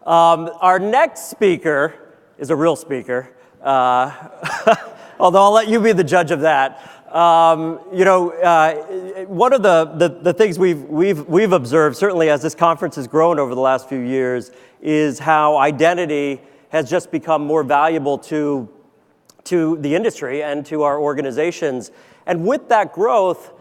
Our next speaker is a real speaker, although I'll let you be the judge of that. One of the things we've observed, certainly as this conference has grown over the last few years, is how identity has just become more valuable to the industry and to our organizations. And with that growth,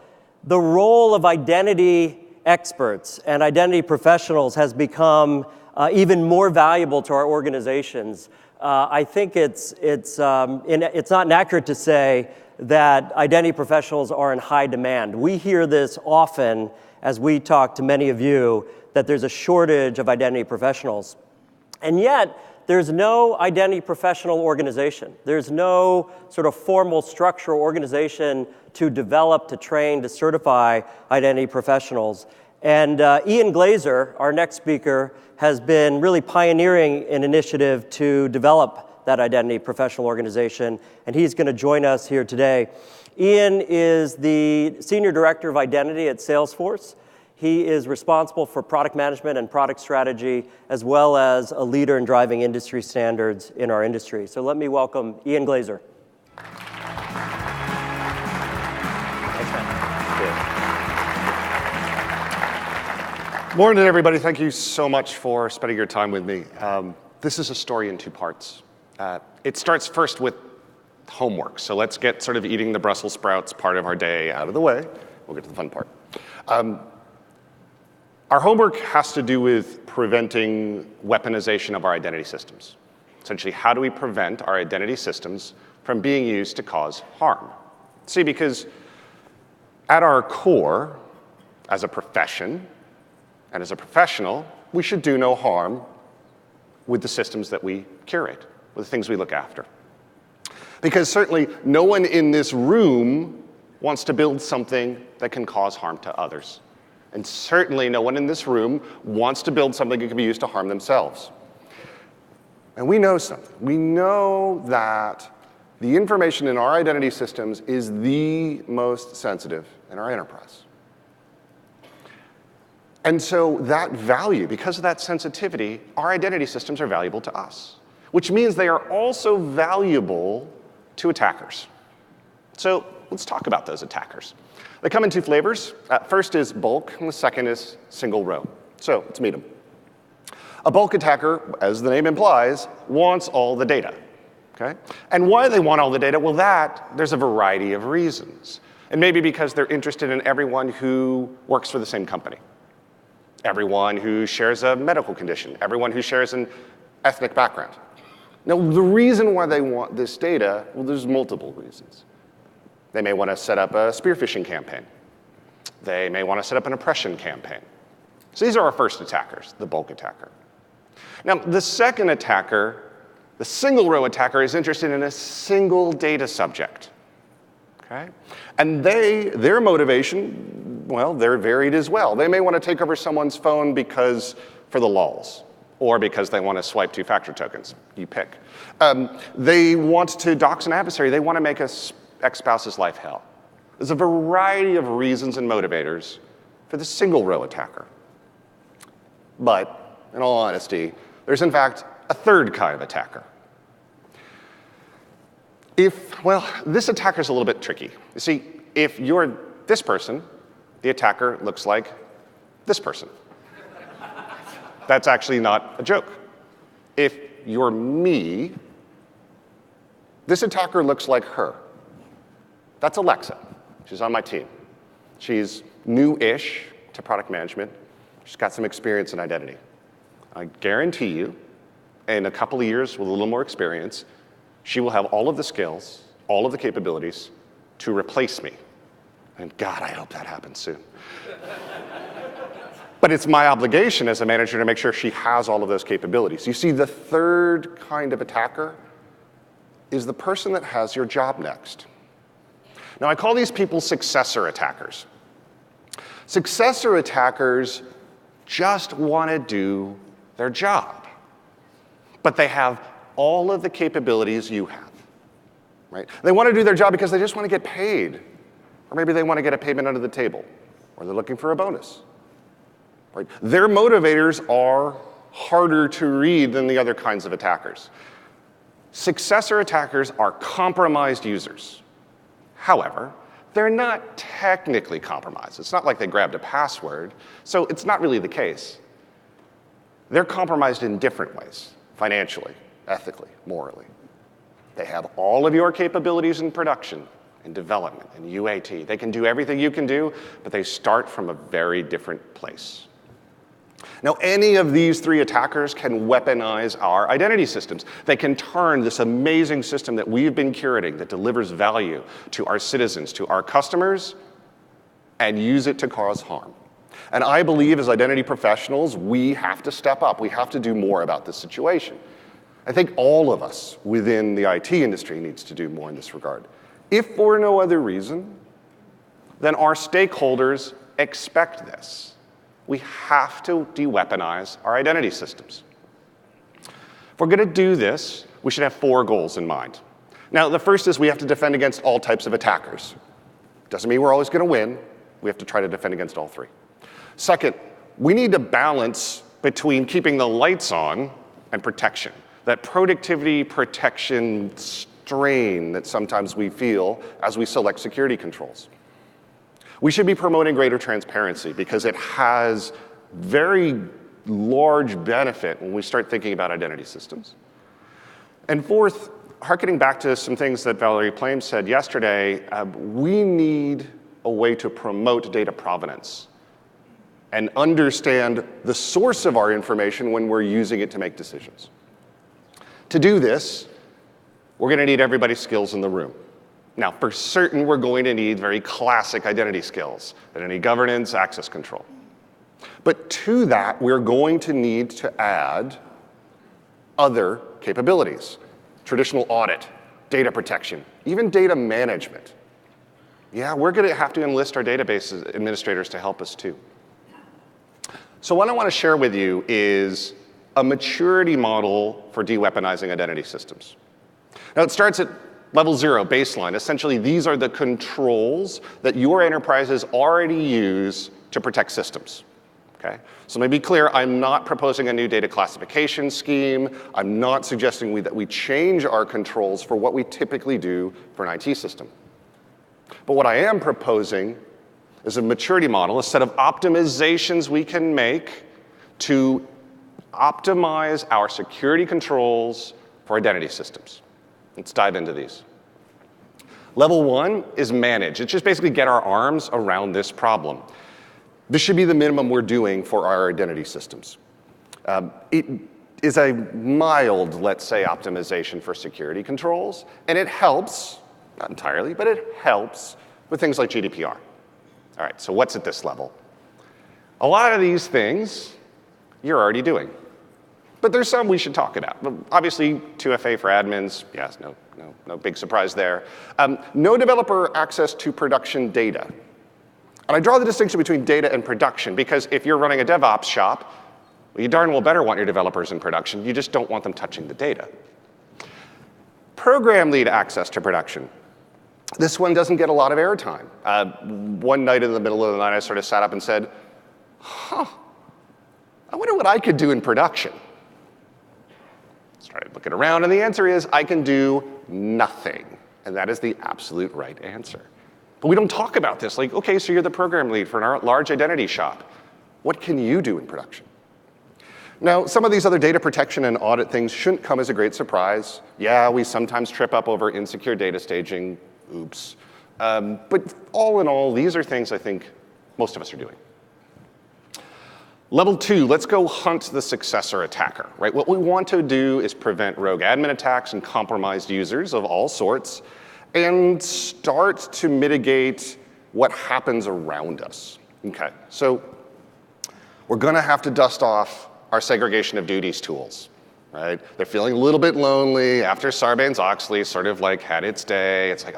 the role of identity experts and identity professionals has become even more valuable to our organizations. I think it's not inaccurate to say that identity professionals are in high demand. We hear this often as we talk to many of you, that there's a shortage of identity professionals. And yet, there's no identity professional organization. There's no sort of formal structure or organization to develop, to train, to certify identity professionals. And Ian Glazer, our next speaker, has been really pioneering an initiative to develop that identity professional organization, and he's going to join us here today. Ian is the Senior Director of Identity at Salesforce. He is responsible for product management and product strategy, as well as a leader in driving industry standards in our industry. So let me welcome Ian Glazer. Morning, everybody. Thank you so much for spending your time with me. This is a story in two parts. It starts first with homework. So let's get sort of eating the Brussels sprouts part of our day out of the way. We'll get to the fun part. Our homework has to do with preventing weaponization of our identity systems. Essentially, how do we prevent our identity systems from being used to cause harm? See, because at our core, as a profession and as a professional, we should do no harm with the systems that we curate, with the things we look after. Because certainly no one in this room wants to build something that can cause harm to others. And certainly no one in this room wants to build something that can be used to harm themselves. And we know something. We know that the information in our identity systems is the most sensitive in our enterprise. And so that value, because of that sensitivity, our identity systems are valuable to us, which means they are also valuable to attackers. So let's talk about those attackers. They come in two flavors. First is bulk, and the second is single row. So let's meet them. A bulk attacker, as the name implies, wants all the data. Okay? And why they want all the data? Well, there's a variety of reasons. And maybe because they're interested in everyone who works for the same company, everyone who shares a medical condition, everyone who shares an ethnic background. Now, the reason why they want this data, well, there's multiple reasons. They may want to set up a spear-phishing campaign. They may want to set up an oppression campaign. So these are our first attackers, the bulk attacker. Now, the second attacker, the single row attacker, is interested in a single data subject. Okay? And their motivation, well, they're varied as well. They may want to take over someone's phone for the lulz, or because they want to swipe two-factor tokens. You pick. They want to dox an adversary. They want to make a ex-spouse's life hell. There's a variety of reasons and motivators for the single row attacker. But, in all honesty, there's in fact a third kind of attacker. This attacker is a little bit tricky. You see, if you're this person, the attacker looks like this person. That's actually not a joke. If you're me, this attacker looks like her. That's Alexa. She's on my team. She's new-ish to product management. She's got some experience in identity. I guarantee you, in a couple of years with a little more experience, she will have all of the skills, all of the capabilities to replace me. And God, I hope that happens soon. But it's my obligation as a manager to make sure she has all of those capabilities. You see, the third kind of attacker is the person that has your job next. Now, I call these people successor attackers. Successor attackers just want to do their job, but they have all of the capabilities you have, right? They want to do their job because they just want to get paid, or maybe they want to get a payment under the table, or they're looking for a bonus, right? Their motivators are harder to read than the other kinds of attackers. Successor attackers are compromised users. However, they're not technically compromised. It's not like they grabbed a password, so it's not really the case. They're compromised in different ways, financially, ethically, morally. They have all of your capabilities in production, in development, in UAT. They can do everything you can do, but they start from a very different place. Now, any of these three attackers can weaponize our identity systems. They can turn this amazing system that we've been curating that delivers value to our citizens, to our customers, and use it to cause harm. And I believe as identity professionals, we have to step up. We have to do more about this situation. I think all of us within the IT industry needs to do more in this regard. If for no other reason, then our stakeholders expect this. We have to de-weaponize our identity systems. If we're going to do this, we should have 4 goals in mind. Now, the first is we have to defend against all types of attackers. Doesn't mean we're always going to win. We have to try to defend against all 3. Second, we need to balance between keeping the lights on and protection. That productivity protection strain that sometimes we feel as we select security controls. We should be promoting greater transparency because it has very large benefit when we start thinking about identity systems. And fourth, hearkening back to some things that Valerie Plame said yesterday, we need a way to promote data provenance and understand the source of our information when we're using it to make decisions. To do this, we're going to need everybody's skills in the room. Now, for certain, we're going to need very classic identity skills, identity governance, access control. But to that, we're going to need to add other capabilities, traditional audit, data protection, even data management. Yeah, we're going to have to enlist our database administrators to help us too. So what I want to share with you is a maturity model for de-weaponizing identity systems. Now, it starts at Level 0, baseline. Essentially, these are the controls that your enterprises already use to protect systems. Okay? So let me be clear, I'm not proposing a new data classification scheme. I'm not suggesting that we change our controls for what we typically do for an IT system. But what I am proposing is a maturity model, a set of optimizations we can make to optimize our security controls for identity systems. Let's dive into these. Level 1 is manage. It's just basically get our arms around this problem. This should be the minimum we're doing for our identity systems. It is a mild, let's say, optimization for security controls, and it helps, not entirely, but it helps with things like GDPR. All right, so what's at this level? A lot of these things you're already doing. But there's some we should talk about. Obviously, 2FA for admins, yes, no big surprise there. No developer access to production data. And I draw the distinction between data and production because if you're running a DevOps shop, well, you darn well better want your developers in production. You just don't want them touching the data. Program lead access to production. This one doesn't get a lot of airtime. One night in the middle of the night, I sort of sat up and said, I wonder what I could do in production. Started looking around, and the answer is I can do nothing. And that is the absolute right answer. But we don't talk about this. Like, okay, so you're the program lead for a large identity shop. What can you do in production? Now, some of these other data protection and audit things shouldn't come as a great surprise. Yeah, we sometimes trip up over insecure data staging. Oops. But all in all, these are things I think most of us are doing. Level 2, let's go hunt the successor attacker, right? What we want to do is prevent rogue admin attacks and compromised users of all sorts and start to mitigate what happens around us. Okay, so we're going to have to dust off our segregation of duties tools, right? They're feeling a little bit lonely after Sarbanes-Oxley sort of like had its day. It's like,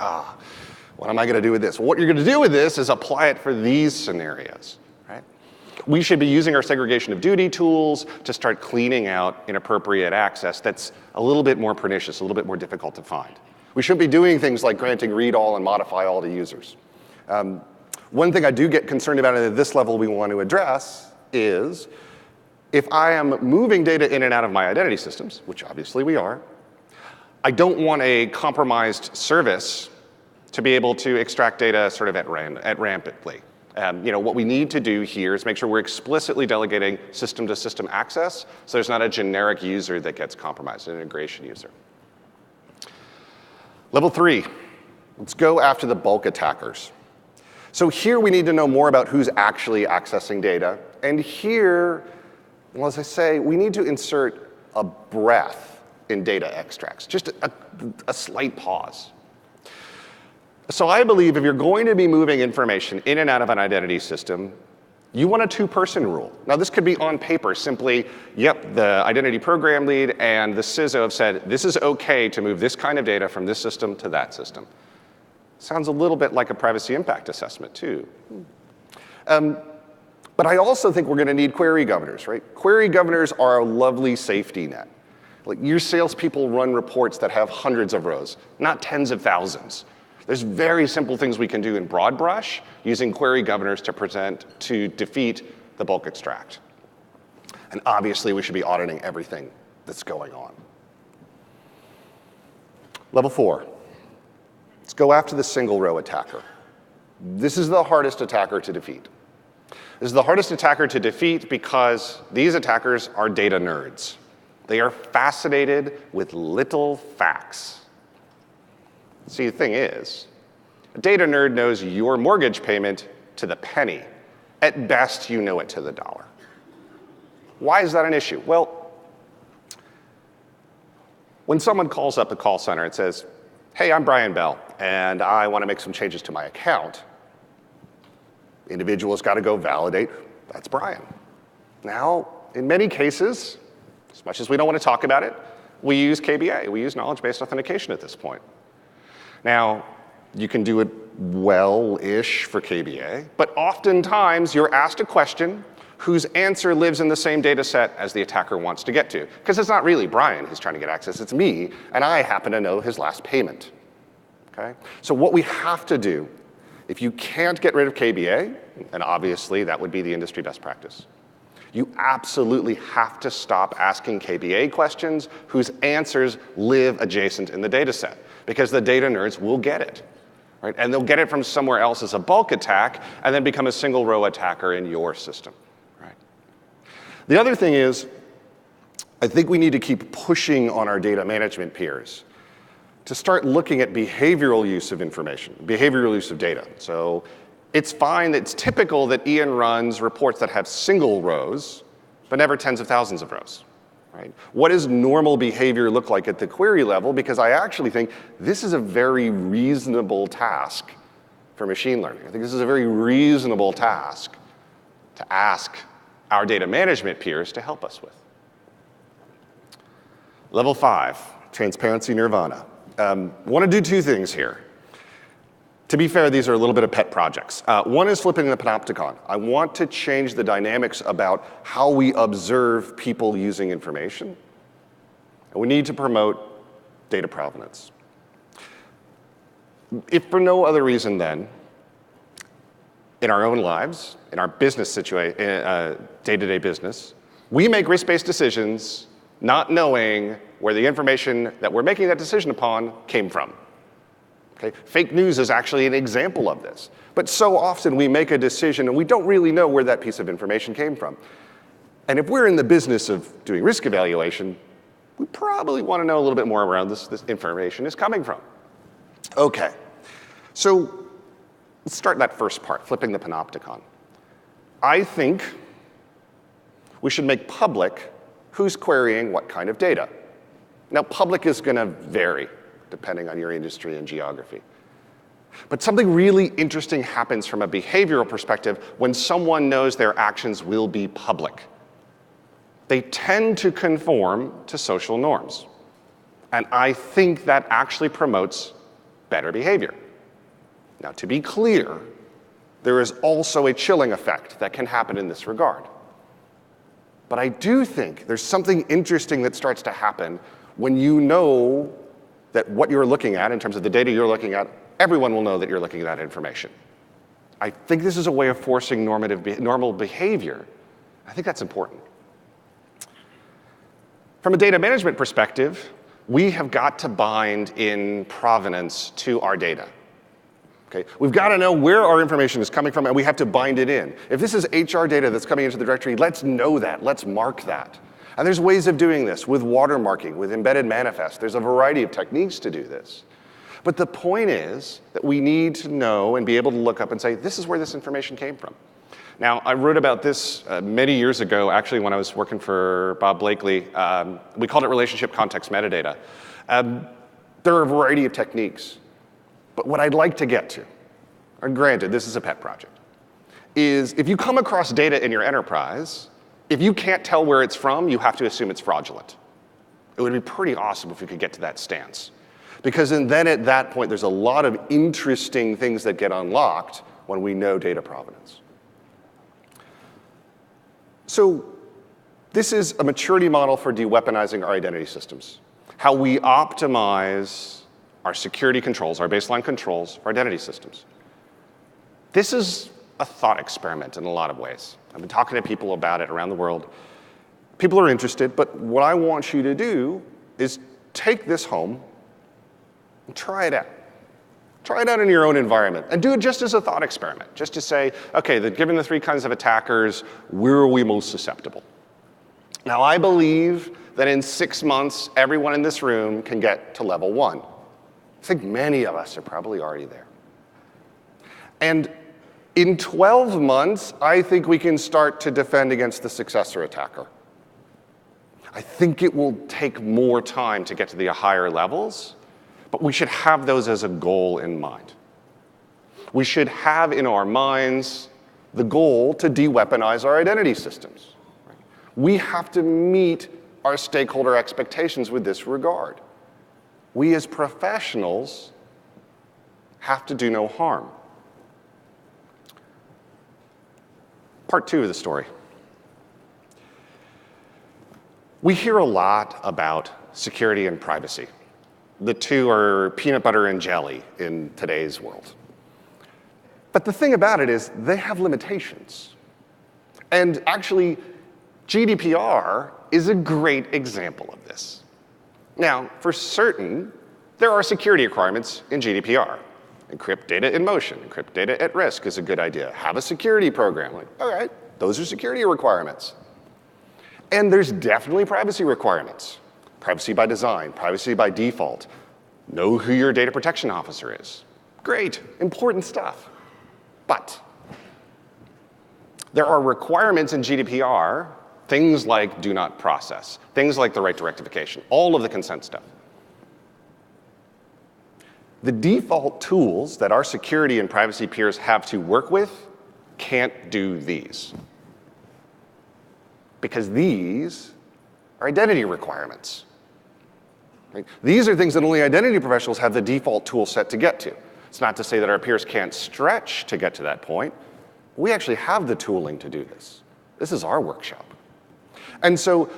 what am I going to do with this? Well, what you're going to do with this is apply it for these scenarios. We should be using our segregation of duty tools to start cleaning out inappropriate access that's a little bit more pernicious, a little bit more difficult to find. We shouldn't be doing things like granting read all and modify all to users. One thing I do get concerned about at this level we want to address is if I am moving data in and out of my identity systems, which obviously we are, I don't want a compromised service to be able to extract data sort of at rampantly. What we need to do here is make sure we're explicitly delegating system-to-system access so there's not a generic user that gets compromised, an integration user. Level 3, let's go after the bulk attackers. So here we need to know more about who's actually accessing data. And here, well, as I say, we need to insert a breath in data extracts, just a slight pause. So I believe if you're going to be moving information in and out of an identity system, you want a two-person rule. Now this could be on paper, simply, yep, the identity program lead and the CISO have said, this is okay to move this kind of data from this system to that system. Sounds a little bit like a privacy impact assessment too. But I also think we're going to need query governors, right? Query governors are a lovely safety net. Like your salespeople run reports that have hundreds of rows, not tens of thousands. There's very simple things we can do in broad brush using query governors to defeat the bulk extract. And obviously, we should be auditing everything that's going on. Level 4, let's go after the single row attacker. This is the hardest attacker to defeat. This is the hardest attacker to defeat because these attackers are data nerds. They are fascinated with little facts. See, the thing is, a data nerd knows your mortgage payment to the penny. At best, you know it to the dollar. Why is that an issue? Well, when someone calls up a call center and says, hey, I'm Brian Bell, and I want to make some changes to my account, the individual's got to go validate, that's Brian. Now, in many cases, as much as we don't want to talk about it, we use KBA. We use knowledge-based authentication at this point. Now, you can do it well-ish for KBA, but oftentimes you're asked a question whose answer lives in the same data set as the attacker wants to get to. Because it's not really Brian who's trying to get access, it's me, and I happen to know his last payment. Okay? So what we have to do, if you can't get rid of KBA, and obviously that would be the industry best practice, you absolutely have to stop asking KBA questions whose answers live adjacent in the data set, because the data nerds will get it. Right? And they'll get it from somewhere else as a bulk attack and then become a single row attacker in your system. Right? The other thing is, I think we need to keep pushing on our data management peers to start looking at behavioral use of information, behavioral use of data. So it's fine, it's typical that Ian runs reports that have single rows, but never tens of thousands of rows. Right? What does normal behavior look like at the query level? Because I actually think this is a very reasonable task for machine learning. I think this is a very reasonable task to ask our data management peers to help us with. Level 5, transparency nirvana. Want to do two things here. To be fair, these are a little bit of pet projects. One is flipping the Panopticon. I want to change the dynamics about how we observe people using information. And we need to promote data provenance. If for no other reason then, in our own lives, in our business situation, day-to-day business, we make risk-based decisions not knowing where the information that we're making that decision upon came from. Okay? Fake news is actually an example of this. But so often we make a decision and we don't really know where that piece of information came from. And if we're in the business of doing risk evaluation, we probably want to know a little bit more around this information is coming from. Okay, so let's start that first part, flipping the Panopticon. I think we should make public who's querying what kind of data. Now, public is going to vary depending on your industry and geography. But something really interesting happens from a behavioral perspective when someone knows their actions will be public. They tend to conform to social norms. And I think that actually promotes better behavior. Now, to be clear, there is also a chilling effect that can happen in this regard. But I do think there's something interesting that starts to happen when you know that what you're looking at, in terms of the data you're looking at, everyone will know that you're looking at that information. I think this is a way of forcing normal behavior. I think that's important. From a data management perspective, we have got to bind in provenance to our data. Okay? We've got to know where our information is coming from, and we have to bind it in. If this is HR data that's coming into the directory, let's know that. Let's mark that. And there's ways of doing this with watermarking, with embedded manifest. There's a variety of techniques to do this. But the point is that we need to know and be able to look up and say, this is where this information came from. Now, I wrote about this many years ago, actually, when I was working for Bob Blakely. We called it relationship context metadata. There are a variety of techniques. But what I'd like to get to, and granted, this is a pet project, is if you come across data in your enterprise, if you can't tell where it's from, you have to assume it's fraudulent. It would be pretty awesome if we could get to that stance. Because then at that point, there's a lot of interesting things that get unlocked when we know data provenance. So this is a maturity model for de-weaponizing our identity systems. How we optimize our security controls, our baseline controls for identity systems. This is a thought experiment in a lot of ways. I've been talking to people about it around the world. People are interested, but what I want you to do is take this home and try it out. Try it out in your own environment and do it just as a thought experiment, just to say, okay, given the 3 kinds of attackers, where are we most susceptible? Now, I believe that in 6 months, everyone in this room can get to level 1. I think many of us are probably already there. And in 12 months, I think we can start to defend against the successor attacker. I think it will take more time to get to the higher levels, but we should have those as a goal in mind. We should have in our minds the goal to de-weaponize our identity systems. We have to meet our stakeholder expectations with this regard. We as professionals have to do no harm. Part 2 of the story. We hear a lot about security and privacy. The two are peanut butter and jelly in today's world. But the thing about it is they have limitations. And actually, GDPR is a great example of this. Now, for certain, there are security requirements in GDPR. Encrypt data in motion, encrypt data at risk is a good idea. Have a security program. Like, all right, those are security requirements. And there's definitely privacy requirements. Privacy by design, privacy by default. Know who your data protection officer is. Great, important stuff. But there are requirements in GDPR, things like do not process, things like the right to rectification, all of the consent stuff. The default tools that our security and privacy peers have to work with can't do these. Because these are identity requirements. Right? These are things that only identity professionals have the default tool set to get to. It's not to say that our peers can't stretch to get to that point. We actually have the tooling to do this. This is our workshop. And so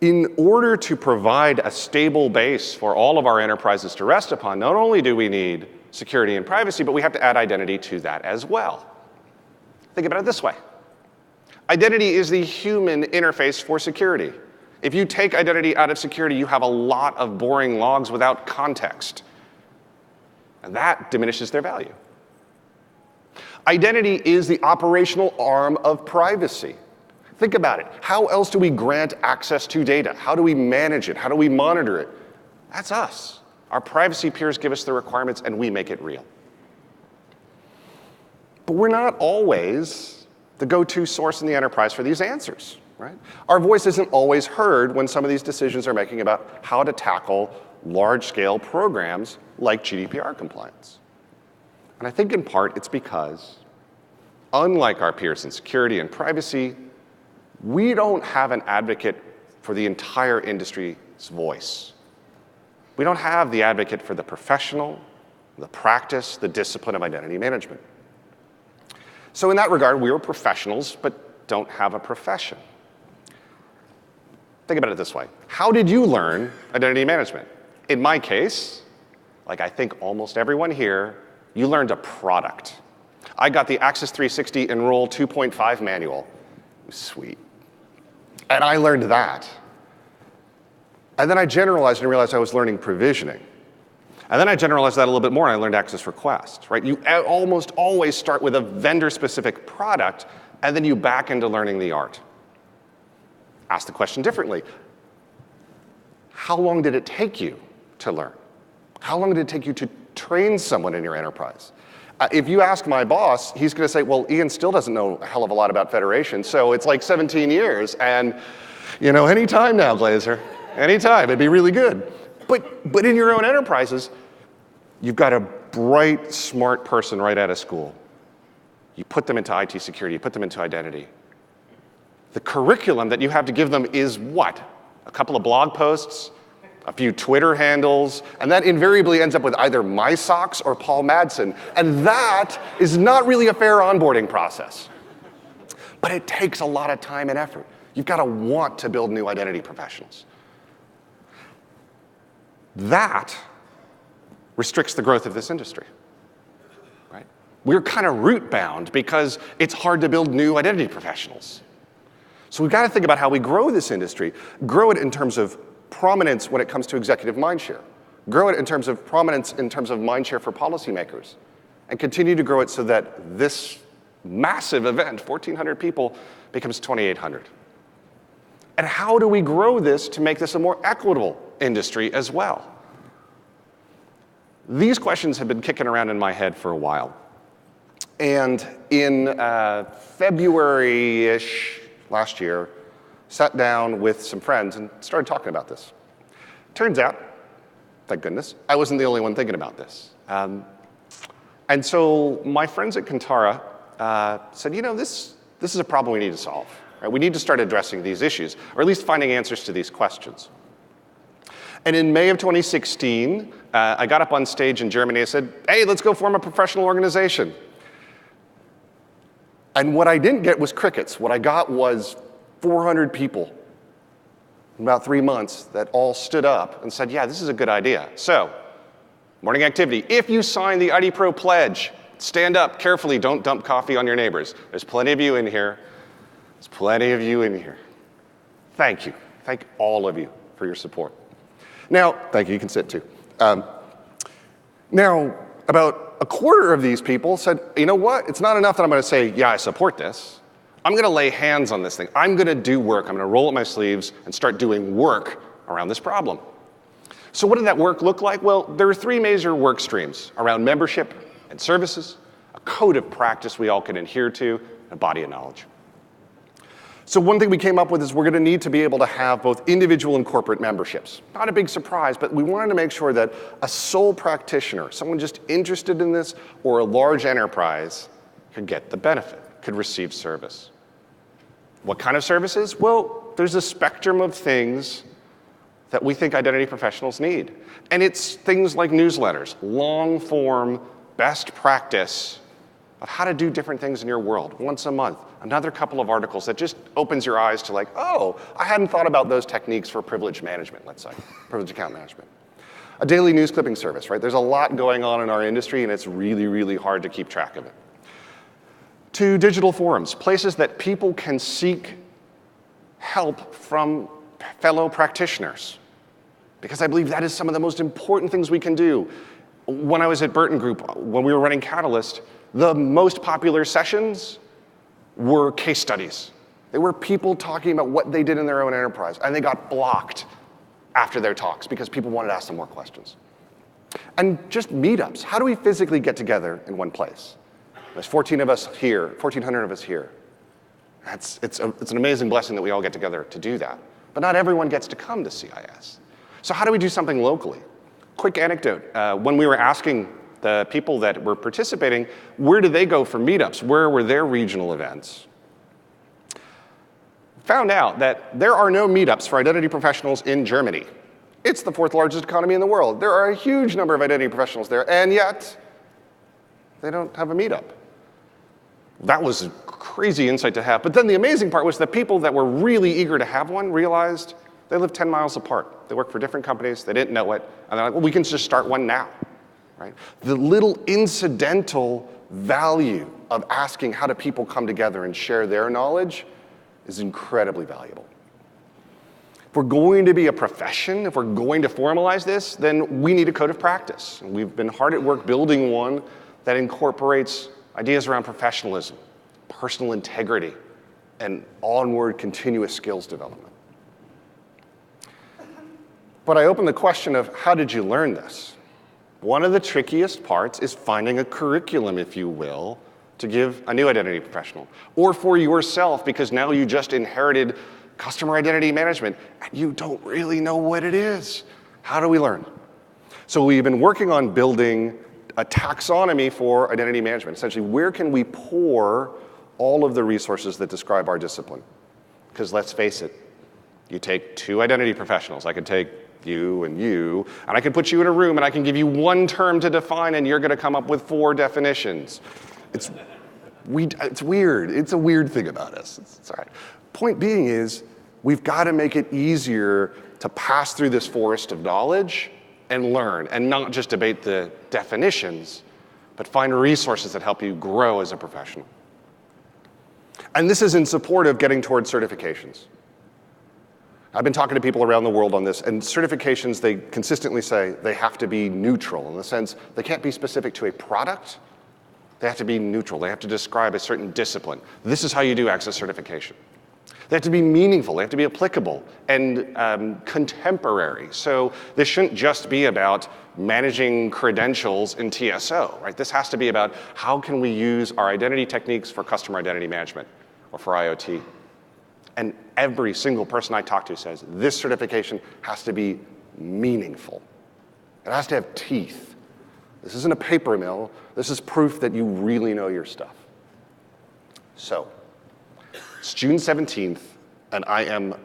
in order to provide a stable base for all of our enterprises to rest upon, not only do we need security and privacy, but we have to add identity to that as well. Think about it this way. Identity is the human interface for security. If you take identity out of security, you have a lot of boring logs without context. And that diminishes their value. Identity is the operational arm of privacy. Think about it. How else do we grant access to data? How do we manage it? How do we monitor it? That's us. Our privacy peers give us the requirements and we make it real. But we're not always the go-to source in the enterprise for these answers, right? Our voice isn't always heard when some of these decisions are making about how to tackle large-scale programs like GDPR compliance. And I think in part it's because, unlike our peers in security and privacy, we don't have an advocate for the entire industry's voice. We don't have the advocate for the professional, the practice, the discipline of identity management. So in that regard, we are professionals, but don't have a profession. Think about it this way. How did you learn identity management? In my case, like I think almost everyone here, you learned a product. I got the Access 360 Enroll 2.5 manual. Sweet. And I learned that. And then I generalized and realized I was learning provisioning. And then I generalized that a little bit more and I learned access request, right? You almost always start with a vendor-specific product and then you back into learning the art. Ask the question differently. How long did it take you to learn? How long did it take you to train someone in your enterprise? If you ask my boss, he's going to say, well, Ian still doesn't know a hell of a lot about federation, so it's like 17 years, and any time now, Glazer, any time, it'd be really good. But in your own enterprises, you've got a bright, smart person right out of school. You put them into IT security, you put them into identity. The curriculum that you have to give them is what? A couple of blog posts, a few Twitter handles, and that invariably ends up with either my socks or Paul Madsen. And that is not really a fair onboarding process. But it takes a lot of time and effort. You've got to want to build new identity professionals. That restricts the growth of this industry, right? We're kind of root bound because it's hard to build new identity professionals. So we've got to think about how we grow this industry, grow it in terms of prominence when it comes to executive mindshare, grow it in terms of prominence in terms of mindshare for policymakers, and continue to grow it so that this massive event, 1,400 people, becomes 2,800. And how do we grow this to make this a more equitable industry as well? These questions have been kicking around in my head for a while. And in February-ish last year, sat down with some friends and started talking about this. Turns out, thank goodness, I wasn't the only one thinking about this. And so my friends at KANTARA said, this is a problem we need to solve. Right? We need to start addressing these issues, or at least finding answers to these questions. And in May of 2016, I got up on stage in Germany and said, hey, let's go form a professional organization. And what I didn't get was crickets. What I got was 400 people in about 3 months that all stood up and said, yeah, this is a good idea. So, morning activity. If you sign the IDPRO pledge, stand up carefully. Don't dump coffee on your neighbors. There's plenty of you in here. There's plenty of you in here. Thank you. Thank all of you for your support. Now, thank you. You can sit too. Now, about a quarter of these people said, you know what? It's not enough that I'm going to say, yeah, I support this. I'm going to lay hands on this thing. I'm going to do work. I'm going to roll up my sleeves and start doing work around this problem. So what did that work look like? Well, there are 3 major work streams around membership and services, a code of practice we all can adhere to, and a body of knowledge. So one thing we came up with is we're going to need to be able to have both individual and corporate memberships. Not a big surprise, but we wanted to make sure that a sole practitioner, someone just interested in this, or a large enterprise could get the benefit, could receive service. What kind of services? Well, there's a spectrum of things that we think identity professionals need. And it's things like newsletters, long-form, best practice of how to do different things in your world once a month. Another couple of articles that just opens your eyes to like, oh, I hadn't thought about those techniques for privilege management, let's say, privilege account management. A daily news clipping service, right? There's a lot going on in our industry and it's really, really hard to keep track of it. 2 digital forums, places that people can seek help from fellow practitioners. Because I believe that is some of the most important things we can do. When I was at Burton Group, when we were running Catalyst, the most popular sessions were case studies. They were people talking about what they did in their own enterprise, and they got blocked after their talks because people wanted to ask them more questions. And just meetups. How do we physically get together in one place? There's 1,400 of us here. It's an amazing blessing that we all get together to do that. But not everyone gets to come to CIS. So how do we do something locally? Quick anecdote. When we were asking the people that were participating, where do they go for meetups? Where were their regional events? Found out that there are no meetups for identity professionals in Germany. It's the 4th largest economy in the world. There are a huge number of identity professionals there, and yet they don't have a meetup. That was a crazy insight to have. But then the amazing part was the people that were really eager to have one realized they live 10 miles apart. They work for different companies. They didn't know it. And they're like, well, we can just start one now. Right? The little incidental value of asking how do people come together and share their knowledge is incredibly valuable. If we're going to be a profession, if we're going to formalize this, then we need a code of practice. And we've been hard at work building one that incorporates ideas around professionalism, personal integrity, and onward continuous skills development. But I open the question of how did you learn this? One of the trickiest parts is finding a curriculum, if you will, to give a new identity professional, or for yourself, because now you just inherited customer identity management and you don't really know what it is. How do we learn? So we've been working on building a taxonomy for identity management. Essentially, where can we pour all of the resources that describe our discipline? Because let's face it, you take two identity professionals. I could take you, and I can put you in a room and I can give you one term to define and you're going to come up with 4 definitions. It's weird. It's a weird thing about us. It's all right. Point being is, we've got to make it easier to pass through this forest of knowledge and learn, and not just debate the definitions, but find resources that help you grow as a professional. And this is in support of getting towards certifications. I've been talking to people around the world on this, and certifications, they consistently say they have to be neutral, in the sense they can't be specific to a product. They have to be neutral. They have to describe a certain discipline. This is how you do access certification. They have to be meaningful. They have to be applicable and contemporary. So this shouldn't just be about managing credentials in TSO, right? This has to be about how can we use our identity techniques for customer identity management or for IoT. And every single person I talk to says this certification has to be meaningful. It has to have teeth. This isn't a paper mill. This is proof that you really know your stuff. So, it's June 17th, and I am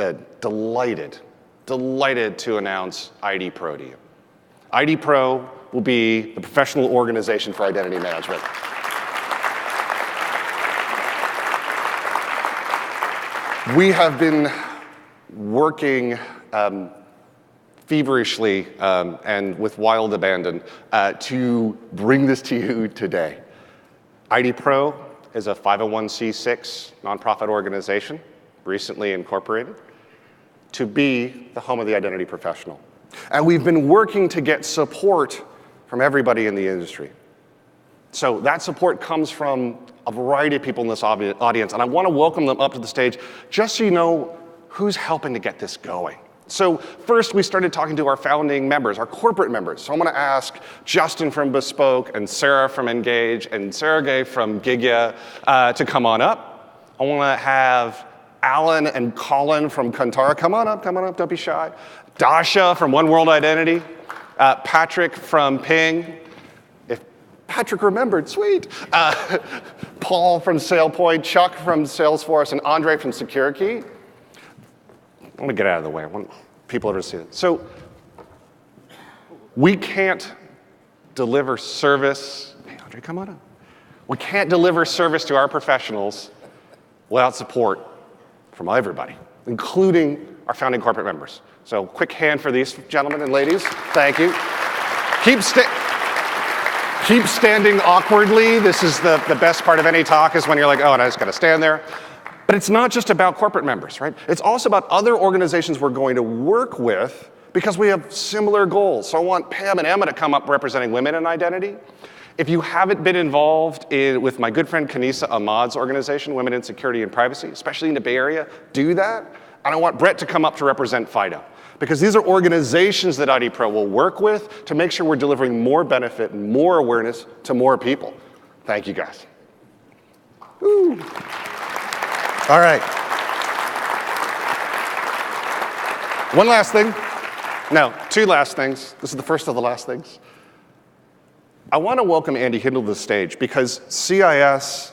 delighted to announce IDPRO to you. IDPRO will be the professional organization for identity management. We have been working feverishly and with wild abandon to bring this to you today. IDPRO is a 501c6 nonprofit organization, recently incorporated, to be the home of the identity professional. And we've been working to get support from everybody in the industry. So that support comes from a variety of people in this audience, and I want to welcome them up to the stage just so you know who's helping to get this going. So first, we started talking to our founding members, our corporate members. So I'm going to ask Justin from Bespoke and Sarah from Engage and Sergey from Gigya to come on up. I want to have Alan and Colin from KANTARA. Come on up, don't be shy. Dasha from One World Identity. Patrick from Ping. If Patrick remembered, sweet. Paul from SailPoint, Chuck from Salesforce, and Andre from SecureKey. Let me get out of the way. I want people to see it. So we can't deliver service. Hey, Andre, come on up. We can't deliver service to our professionals without support from everybody, including our founding corporate members. So quick hand for these gentlemen and ladies. Thank you. Keep standing awkwardly. This is the best part of any talk, is when you're like, oh, and I just got to stand there. But it's not just about corporate members, right? It's also about other organizations we're going to work with because we have similar goals. So I want Pam and Emma to come up representing women in identity. If you haven't been involved with my good friend Kanisa Ahmad's organization, Women in Security and Privacy, especially in the Bay Area, do that. And I want Brett to come up to represent FIDO, because these are organizations that IDPRO will work with to make sure we're delivering more benefit and more awareness to more people. Thank you, guys. Woo. All right. One last thing. No, 2 last things. This is the first of the last things. I want to welcome Andy Hindle to the stage because CIS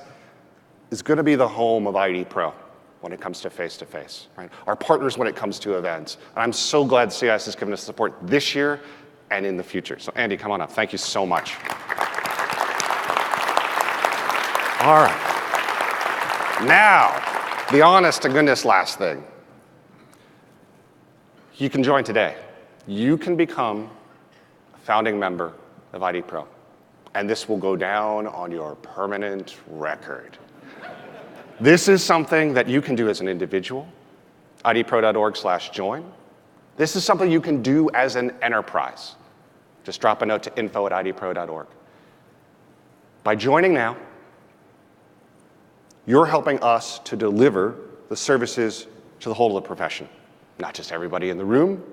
is going to be the home of IDPRO when it comes to face-to-face, right? Our partners when it comes to events. And I'm so glad CIS has given us support this year and in the future. So Andy, come on up. Thank you so much. All right. Now, the honest to goodness last thing. You can join today. You can become a founding member of IDPRO. And this will go down on your permanent record. This is something that you can do as an individual. idpro.org/join. This is something you can do as an enterprise. Just drop a note to info@idpro.org. By joining now, you're helping us to deliver the services to the whole of the profession. Not just everybody in the room,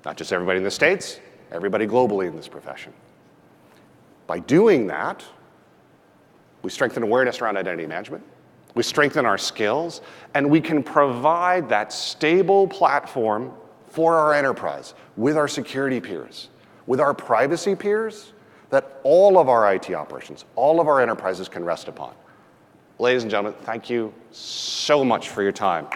not just everybody in the States, everybody globally in this profession. By doing that, we strengthen awareness around identity management, we strengthen our skills, and we can provide that stable platform for our enterprise, with our security peers, with our privacy peers, that all of our IT operations, all of our enterprises can rest upon. Ladies and gentlemen, thank you so much for your time.